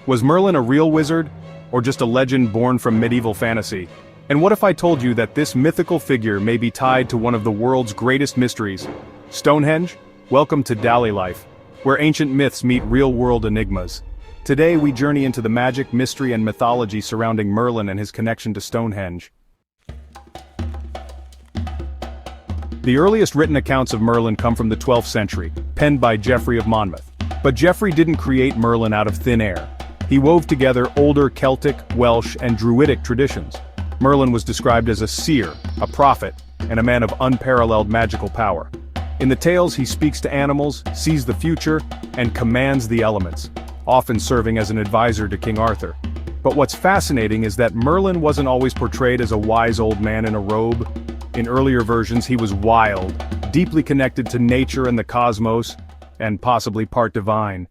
Was Merlin a real wizard, or just a legend born from medieval fantasy? And what if I told you that this mythical figure may be tied to one of the world's greatest mysteries? Stonehenge? Welcome to Dally Life, where ancient myths meet real-world enigmas. Today we journey into the magic, mystery and mythology surrounding Merlin and his connection to Stonehenge. The earliest written accounts of Merlin come from the 12th century, penned by Geoffrey of Monmouth. But Geoffrey didn't create Merlin out of thin air. He wove together older Celtic, Welsh, and Druidic traditions. Merlin was described as a seer, a prophet, and a man of unparalleled magical power. In the tales he speaks to animals, sees the future, and commands the elements, often serving as an advisor to King Arthur. But what's fascinating is that Merlin wasn't always portrayed as a wise old man in a robe. In earlier versions he was wild, deeply connected to nature and the cosmos, and possibly part divine.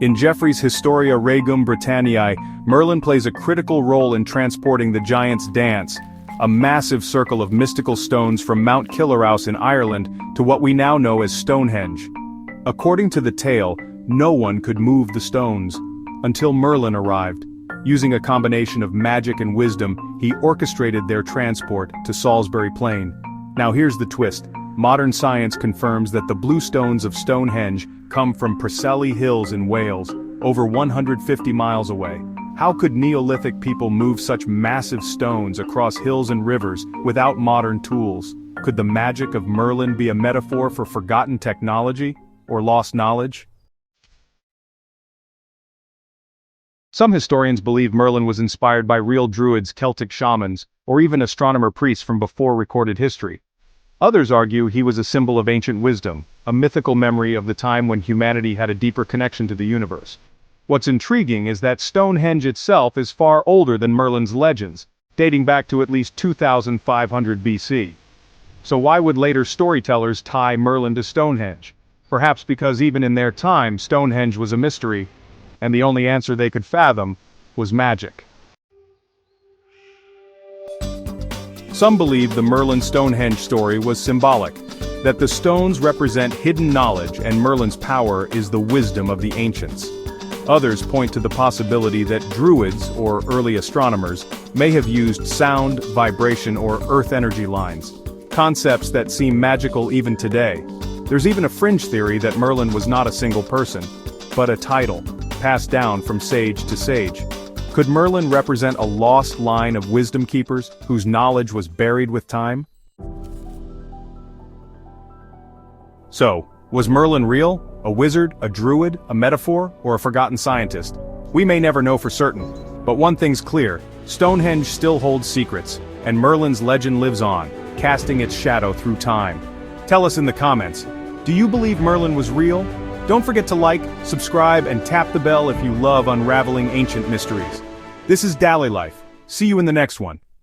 In Geoffrey's Historia Regum Britanniae, Merlin plays a critical role in transporting the Giant's Dance, a massive circle of mystical stones from Mount Killerhouse in Ireland to what we now know as Stonehenge. According to the tale, no one could move the stones, until Merlin arrived. Using a combination of magic and wisdom, he orchestrated their transport to Salisbury Plain. Now here's the twist. Modern science confirms that the bluestones of Stonehenge come from Preseli Hills in Wales, over 150 miles away. How could Neolithic people move such massive stones across hills and rivers without modern tools? Could the magic of Merlin be a metaphor for forgotten technology, or lost knowledge? Some historians believe Merlin was inspired by real Druids, Celtic shamans, or even astronomer priests from before recorded history. Others argue he was a symbol of ancient wisdom, a mythical memory of the time when humanity had a deeper connection to the universe. What's intriguing is that Stonehenge itself is far older than Merlin's legends, dating back to at least 2500 BC. So why would later storytellers tie Merlin to Stonehenge? Perhaps because even in their time Stonehenge was a mystery, and the only answer they could fathom was magic. Some believe the Merlin-Stonehenge story was symbolic, that the stones represent hidden knowledge and Merlin's power is the wisdom of the ancients. Others point to the possibility that Druids, or early astronomers, may have used sound, vibration, or earth energy lines, concepts that seem magical even today. There's even a fringe theory that Merlin was not a single person, but a title, passed down from sage to sage. Could Merlin represent a lost line of wisdom keepers whose knowledge was buried with time? So, was Merlin real? A wizard, a druid, a metaphor, or a forgotten scientist? We may never know for certain, but one thing's clear: Stonehenge still holds secrets, and Merlin's legend lives on, casting its shadow through time. Tell us in the comments, do you believe Merlin was real? Don't forget to like, subscribe, and tap the bell if you love unraveling ancient mysteries. This is Dally Life. See you in the next one.